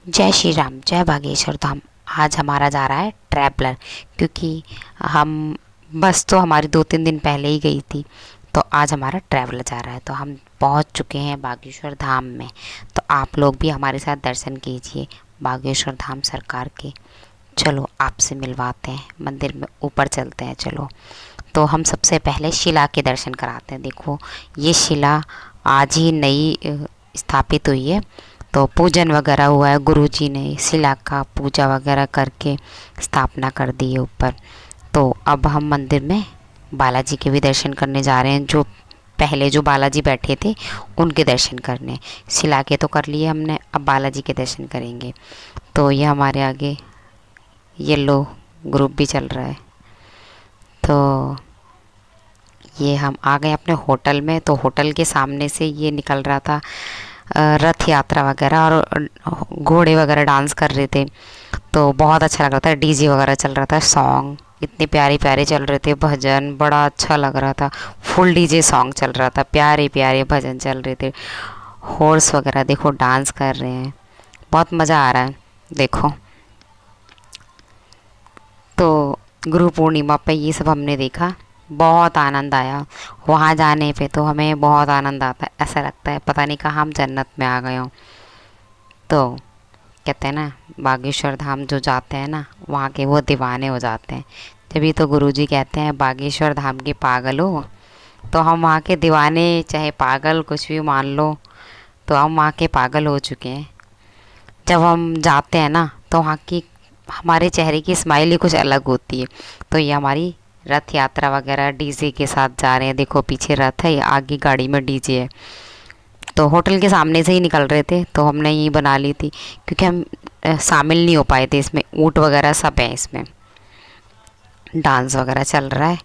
जय श्री राम, जय बागेश्वर धाम। आज हमारा जा रहा है ट्रैवलर, क्योंकि हम बस तो हमारी 2-3 दिन पहले ही गई थी। तो आज हमारा ट्रैवलर जा रहा है, तो हम पहुंच चुके हैं बागेश्वर धाम में। तो आप लोग भी हमारे साथ दर्शन कीजिए बागेश्वर धाम सरकार के। चलो आपसे मिलवाते हैं, मंदिर में ऊपर चलते हैं। चलो, तो हम सबसे पहले शिला के दर्शन कराते हैं। देखो, ये शिला आज ही नई स्थापित हुई है, तो पूजन वगैरह हुआ है। गुरुजी ने शिला का पूजा वगैरह करके स्थापना कर दी है ऊपर। तो अब हम मंदिर में बालाजी के भी दर्शन करने जा रहे हैं। जो पहले जो बालाजी बैठे थे उनके दर्शन करने, शिला के तो कर लिए हमने, अब बालाजी के दर्शन करेंगे। तो ये हमारे आगे येलो ग्रुप भी चल रहा है। तो ये हम आ गए अपने होटल में। तो होटल के सामने से ये निकल रहा था रथ यात्रा वगैरह, और घोड़े वगैरह डांस कर रहे थे। तो बहुत अच्छा लग रहा था, डीजे वगैरह चल रहा था, सॉन्ग इतने प्यारे प्यारे चल रहे थे, भजन बड़ा अच्छा लग रहा था। फुल डीजे सॉन्ग चल रहा था, प्यारे प्यारे भजन चल रहे थे। हॉर्स वगैरह देखो डांस कर रहे हैं, बहुत मज़ा आ रहा है। देखो, तो गुरु पूर्णिमा पे ये सब हमने देखा, बहुत आनंद आया। वहाँ जाने पे तो हमें बहुत आनंद आता है, ऐसा लगता है पता नहीं कहाँ हम जन्नत में आ गए हों। तो कहते हैं ना, बागेश्वर धाम जो जाते हैं ना, वहाँ के वो दीवाने हो जाते हैं। तभी तो गुरुजी कहते हैं बागेश्वर धाम के पागल हो। तो हम वहाँ के दीवाने, चाहे पागल कुछ भी मान लो, तो हम वहाँ के पागल हो चुके हैं। जब हम जाते हैं ना, तो वहाँ की हमारे चेहरे की स्माइल ही कुछ अलग होती है। तो ये हमारी रथ यात्रा वगैरह डीजे के साथ जा रहे हैं। देखो पीछे रथ है, आगे गाड़ी में डीजे है। तो होटल के सामने से ही निकल रहे थे, तो हमने यही बना ली थी, क्योंकि हम शामिल नहीं हो पाए थे इसमें। ऊँट वगैरह सब है इसमें, डांस वगैरह चल रहा है।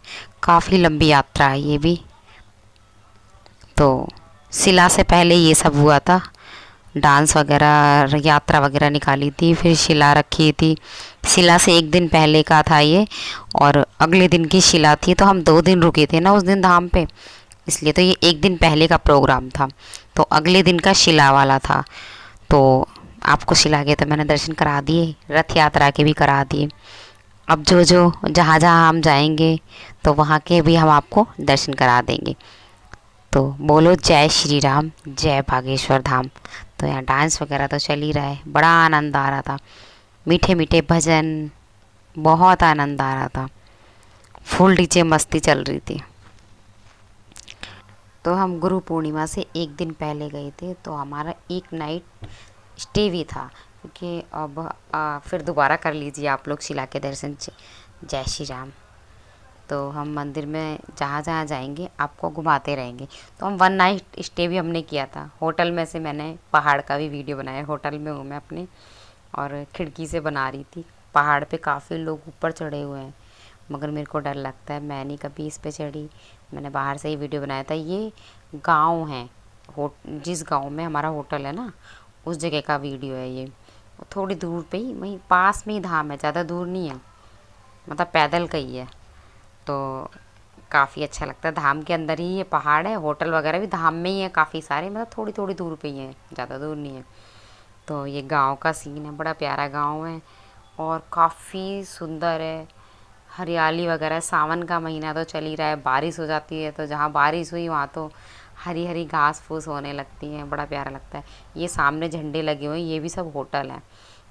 काफ़ी लंबी यात्रा है ये भी। तो शिला से पहले ये सब हुआ था, डांस वगैरह यात्रा वगैरह निकाली थी, फिर शिला रखी थी। शिला से एक दिन पहले का था ये, और अगले दिन की शिला थी। तो हम 2 दिन रुके थे ना उस दिन धाम पे, इसलिए तो ये एक दिन पहले का प्रोग्राम था। तो अगले दिन का शिला वाला था। तो आपको शिला के तो मैंने दर्शन करा दिए, रथ यात्रा के भी करा दिए। अब जो जो जहाँ जहाँ हम जाएंगे, तो वहाँ के भी हम आपको दर्शन करा देंगे। तो बोलो जय श्री राम, जय बागेश्वर धाम। तो यहाँ डांस वगैरह तो चल ही रहा है, बड़ा आनंद आ रहा था। मीठे मीठे भजन, बहुत आनंद आ रहा था। फुल डीजे मस्ती चल रही थी। तो हम गुरु पूर्णिमा से एक दिन पहले गए थे, तो हमारा एक नाइट स्टे भी था। क्योंकि अब फिर दोबारा कर लीजिए आप लोग शिला के दर्शन। जय श्री राम। तो हम मंदिर में जहाँ जहाँ जाएंगे आपको घुमाते रहेंगे। तो हम 1 नाइट स्टे भी हमने किया था होटल में से। मैंने पहाड़ का भी वीडियो बनाया, होटल में हूँ मैं अपने, और खिड़की से बना रही थी। पहाड़ पे काफ़ी लोग ऊपर चढ़े हुए हैं, मगर मेरे को डर लगता है, मैं नहीं कभी इस पे चढ़ी। मैंने बाहर से ही वीडियो बनाया था। ये गांव है, जिस गांव में हमारा होटल है ना, उस जगह का वीडियो है ये। थोड़ी दूर पे ही, वहीं पास में ही धाम है, ज़्यादा दूर नहीं है, मतलब पैदल का ही है। तो काफ़ी अच्छा लगता है। धाम के अंदर ही ये पहाड़ है, होटल वगैरह भी धाम में ही है काफ़ी सारे, मतलब थोड़ी थोड़ी दूर पे ही है, ज़्यादा दूर नहीं है। तो ये गांव का सीन है, बड़ा प्यारा गांव है और काफ़ी सुंदर है। हरियाली वगैरह, सावन का महीना तो चल ही रहा है, बारिश हो जाती है, तो जहाँ बारिश हुई वहाँ तो हरी हरी घास फूस होने लगती हैं, बड़ा प्यारा लगता है। ये सामने झंडे लगे हुए हैं, ये भी सब होटल है।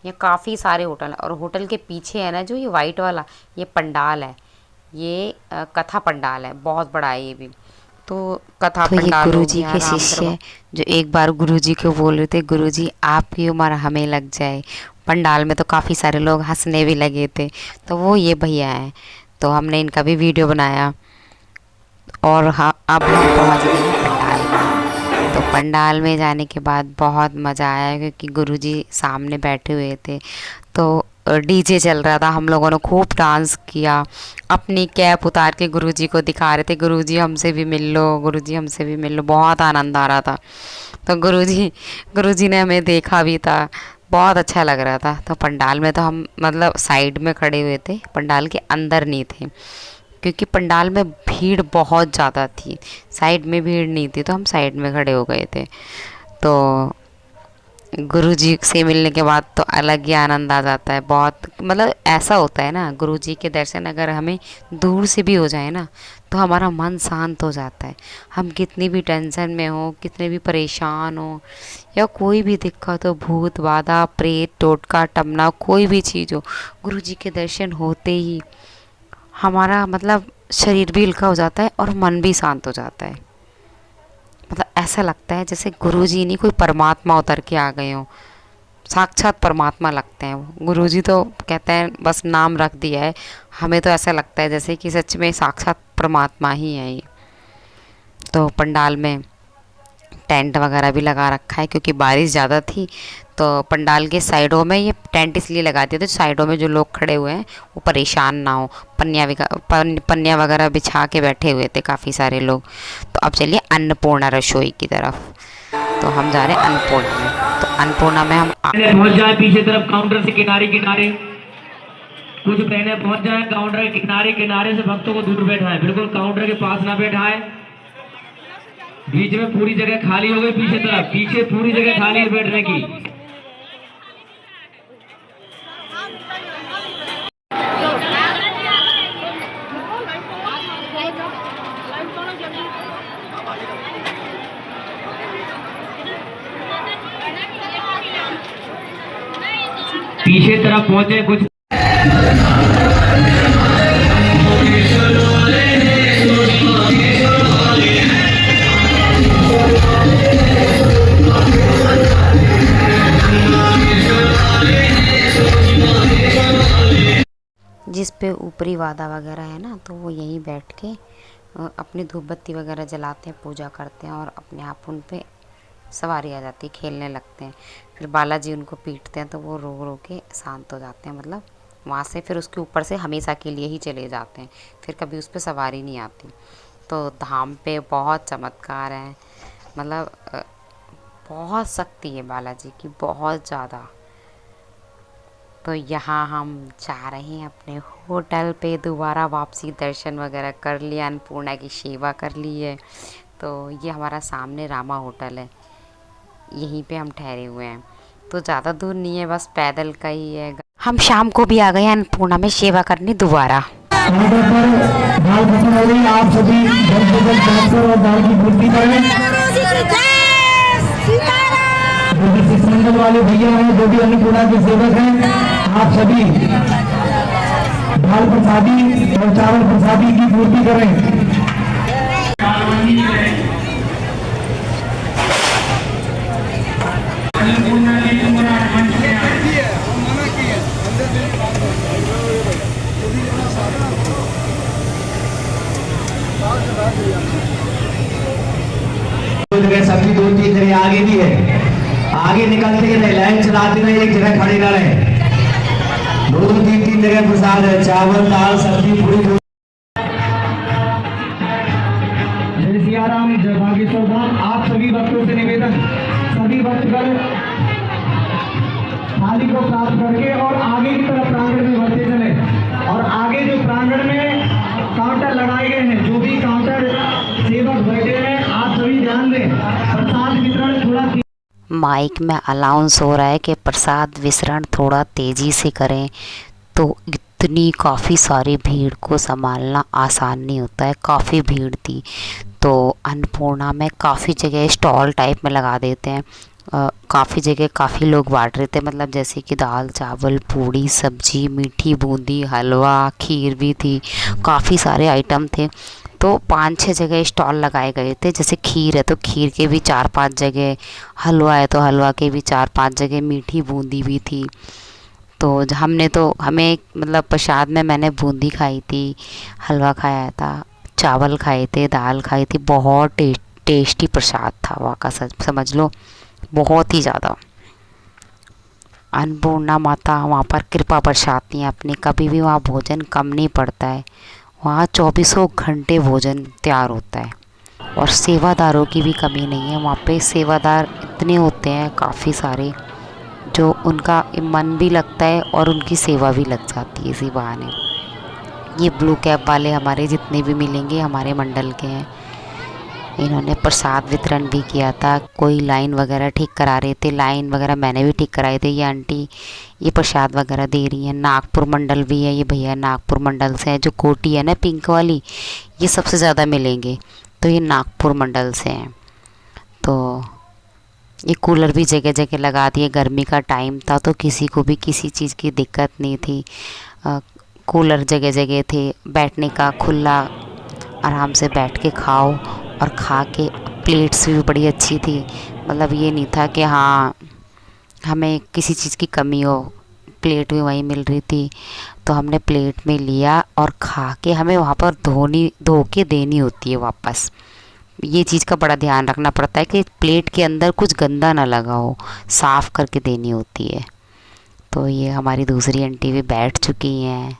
ये काफ़ी सारे होटल हैं, और होटल के पीछे है ना जो ये वाइट वाला, ये पंडाल है। ये कथा पंडाल है, बहुत बड़ा है ये भी। तो कथा तो ये पंडाल हो गुरुजी गया, के राम शिष्य दरबार। हैं, जो एक बार गुरुजी को बोल रहे थे, गुरुजी आपकी उम्र हमें लग जाए। पंडाल में तो काफ़ी सारे लोग हंसने भी लगे थे। तो वो ये भैया हैं, तो हमने इनका भी वीडियो बनाया। और हाँ, अब हम पहुंच गए हैं पंडाल में। तो पंडाल में जाने के बाद बहुत मज़ा आया, क्योंकि गुरुजी सामने बैठे हुए थे। तो डीजे चल रहा था, हम लोगों ने खूब डांस किया। अपनी कैप उतार के गुरुजी को दिखा रहे थे, गुरुजी हमसे भी मिल लो, गुरुजी हमसे भी मिल लो। बहुत आनंद आ रहा था। तो गुरुजी ने हमें देखा भी था, बहुत अच्छा लग रहा था। तो पंडाल में तो हम मतलब साइड में खड़े हुए थे, पंडाल के अंदर नहीं थे, क्योंकि पंडाल में भीड़ बहुत ज़्यादा थी। साइड में भीड़ नहीं थी, तो हम साइड में खड़े हो गए थे। तो गुरुजी से मिलने के बाद तो अलग ही आनंद आ जाता है। बहुत मतलब ऐसा होता है ना, गुरुजी के दर्शन अगर हमें दूर से भी हो जाए ना तो हमारा मन शांत हो जाता है। हम कितनी भी टेंशन में हो, कितने भी परेशान हो, या कोई भी दिक्कत हो, भूत बाधा प्रेत टोटका टमना कोई भी चीज़ हो, गुरुजी के दर्शन होते ही हमारा मतलब शरीर भी हल्का हो जाता है और मन भी शांत हो जाता है। मतलब ऐसा लगता है जैसे गुरुजी नहीं, कोई परमात्मा उतर के आ गए हों, साक्षात परमात्मा लगते हैं वो। गुरुजी तो कहते हैं बस नाम रख दिया है, हमें तो ऐसा लगता है जैसे कि सच में साक्षात परमात्मा ही है ये। तो पंडाल में टेंट वगैरह भी लगा रखा है, क्योंकि बारिश ज़्यादा थी तो पंडाल के साइडों में ये टेंट इसलिए लगा दिए थे, साइडों में जो लोग खड़े हुए हैं वो परेशान ना हो। पन्निया वगैरह बिछा के बैठे हुए थे काफ़ी सारे लोग। तो अब चलिए अन्नपूर्णा रसोई की तरफ। तो हम जा रहे हैं अन्नपूर्णा में। तो अन्नपूर्णा में हम पहुंच जाए पीछे तरफ काउंटर से किनारे किनारे, कुछ बहने पहुंच जाए काउंटर के किनारे किनारे से भक्तों को दूर बैठाएं, बिल्कुल काउंटर के पास ना बैठाएं। बीच में पूरी जगह खाली हो गई, पीछे तरफ पीछे पूरी जगह खाली है बैठने की। पीछे तरफ पहुंचे कुछ जिस पे ऊपरी वादा वगैरह है ना, तो वो यहीं बैठ के अपनी धूप बत्ती वगैरह जलाते हैं, पूजा करते हैं और अपने आप उन पे सवारी आ जाती है, खेलने लगते हैं। फिर बालाजी उनको पीटते हैं तो वो रो रो के शांत हो जाते हैं। मतलब वहाँ से फिर उसके ऊपर से हमेशा के लिए ही चले जाते हैं, फिर कभी उस पर सवारी नहीं आती। तो धाम पे बहुत चमत्कार हैं, मतलब बहुत शक्ति है बालाजी की, बहुत ज़्यादा। तो यहाँ हम जा रहे हैं अपने होटल पे दोबारा वापसी, दर्शन वगैरह कर लिया, अन्नपूर्णा की सेवा कर ली है। तो ये हमारा सामने रामा होटल है, यहीं पे हम ठहरे हुए हैं। तो ज़्यादा दूर नहीं है, बस पैदल का ही है। हम शाम को भी आ गए अन्नपूर्णा में सेवा करने दोबारा। आप सभी और दाल की पूर्ति करें। जो भी शिष्य मंडल वाले भैया हैं, जो भी अन्नपूर्णा के सेवक हैं, आप सभी दाल प्रसादी और चावल प्रसादी की पूर्ति करें। सब्जी 2-3 जगह आगे भी है, आगे निकलते रहे, लाइन चलाते रहे, एक जगह खड़े न रहे। 2-3 जगह प्रसाद है, चावल दाल सब्जी पूरी। जय सिया राम, जय बागेश्वर धाम। आप सभी भक्तों से निवेदन, सभी भक्तगण थाली को प्राप्त करके और आगे की तरफ प्रांगण में बढ़ते चले। और आगे जो प्रांगण में काउंटर लगाए गए हैं, जो भी काउंटर सेवक बैठे हैं, आप सभी ध्यान दें, प्रसाद वितरण थोड़ा माइक में अनाउंस हो रहा है कि प्रसाद वितरण थोड़ा तेज़ी से करें। तो इतनी काफ़ी सारी भीड़ को संभालना आसान नहीं होता है, काफ़ी भीड़ थी। तो अन्नपूर्णा में काफ़ी जगह स्टॉल टाइप में लगा देते हैं, काफ़ी जगह काफ़ी लोग बांट रहे थे, मतलब जैसे कि दाल चावल पूड़ी सब्जी मीठी बूंदी हलवा खीर भी थी, काफ़ी सारे आइटम थे। तो 5-6 जगह स्टॉल लगाए गए थे। जैसे खीर है तो खीर के भी 4-5 जगह, हलवा है तो हलवा के भी 4-5 जगह, मीठी बूंदी भी थी। तो हमें मतलब प्रसाद में मैंने बूंदी खाई थी, हलवा खाया था, चावल खाए थे, दाल खाई थी। बहुत टेस्टी प्रसाद था वहाँ का, समझ लो बहुत ही ज़्यादा। अन्नपूर्णा माता वहाँ पर कृपा बरसाती हैं अपनी, कभी भी वहाँ भोजन कम नहीं पड़ता है। वहाँ 24 घंटे भोजन तैयार होता है और सेवादारों की भी कमी नहीं है। वहाँ पे सेवादार इतने होते हैं काफ़ी सारे, जो उनका मन भी लगता है और उनकी सेवा भी लग जाती है इसी बहाने। ये ब्लू कैप वाले हमारे जितने भी मिलेंगे हमारे मंडल के हैं। इन्होंने प्रसाद वितरण भी किया था। कोई लाइन वगैरह ठीक करा रहे थे, लाइन वगैरह मैंने भी ठीक कराए थे। ये आंटी ये प्रसाद वगैरह दे रही हैं। नागपुर मंडल भी है, ये भैया नागपुर मंडल से हैं। जो कोटी है ना पिंक वाली, ये सबसे ज़्यादा मिलेंगे, तो ये नागपुर मंडल से हैं। तो ये कूलर भी जगह जगह लगा दिए। गर्मी का टाइम था तो किसी को भी किसी चीज़ की दिक्कत नहीं थी। कूलर जगह जगह थे, बैठने का खुला, आराम से बैठ के खाओ। और खा के प्लेट्स भी बड़ी अच्छी थी। मतलब ये नहीं था कि हाँ हमें किसी चीज़ की कमी हो, प्लेट भी वहीं मिल रही थी। तो हमने प्लेट में लिया और खा के हमें वहाँ पर धो के देनी होती है वापस। ये चीज़ का बड़ा ध्यान रखना पड़ता है कि प्लेट के अंदर कुछ गंदा ना लगा हो, साफ़ करके देनी होती है। तो ये हमारी दूसरी आंटी भी बैठ चुकी हैं।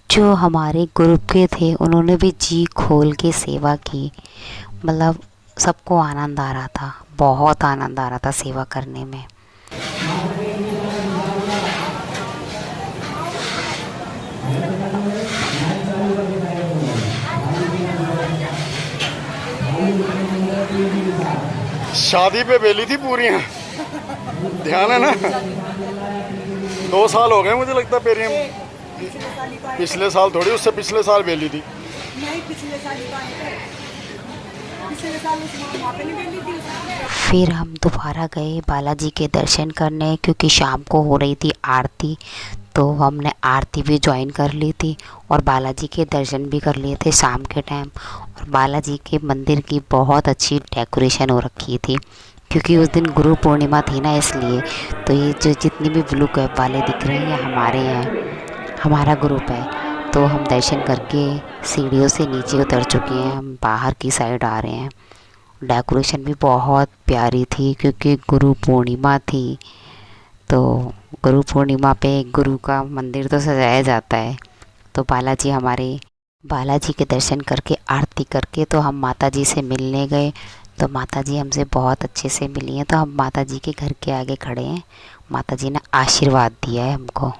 जो हमारे ग्रुप के थे उन्होंने भी जी खोल के सेवा की। मतलब सबको आनंद आ रहा था, बहुत आनंद आ रहा था सेवा करने में। शादी पे बेली थी पूरियां, ध्यान है ना। 2 साल हो गए मुझे लगता है पेरियां। पिछले साल थोड़ी, उससे पिछले साल बेली थी। नहीं, पिछले साल ही तो आए थे। पिछले साल उस वहाँ पे नहीं बेली थी। फिर हम दोबारा गए बालाजी के दर्शन करने, क्योंकि शाम को हो रही थी आरती। तो हमने आरती भी ज्वाइन कर ली थी और बालाजी के दर्शन भी कर लिए थे शाम के टाइम। और बालाजी के मंदिर की बहुत अच्छी डेकोरेशन हो रखी थी, क्योंकि उस दिन गुरु पूर्णिमा थी ना, इसलिए। तो ये जो जितनी भी ब्लू कैप वाले दिख रहे हैं हमारे हैं, हमारा ग्रुप है। तो हम दर्शन करके सीढ़ियों से नीचे उतर चुके हैं, हम बाहर की साइड आ रहे हैं। डेकोरेशन भी बहुत प्यारी थी, क्योंकि गुरु पूर्णिमा थी। तो गुरु पूर्णिमा पे गुरु का मंदिर तो सजाया जाता है। तो बालाजी के दर्शन करके आरती करके तो हम माता जी से मिलने गए। तो माता जी हमसे बहुत अच्छे से मिली हैं। तो हम माता जी के घर के आगे खड़े हैं। माता जी ने आशीर्वाद दिया है हमको।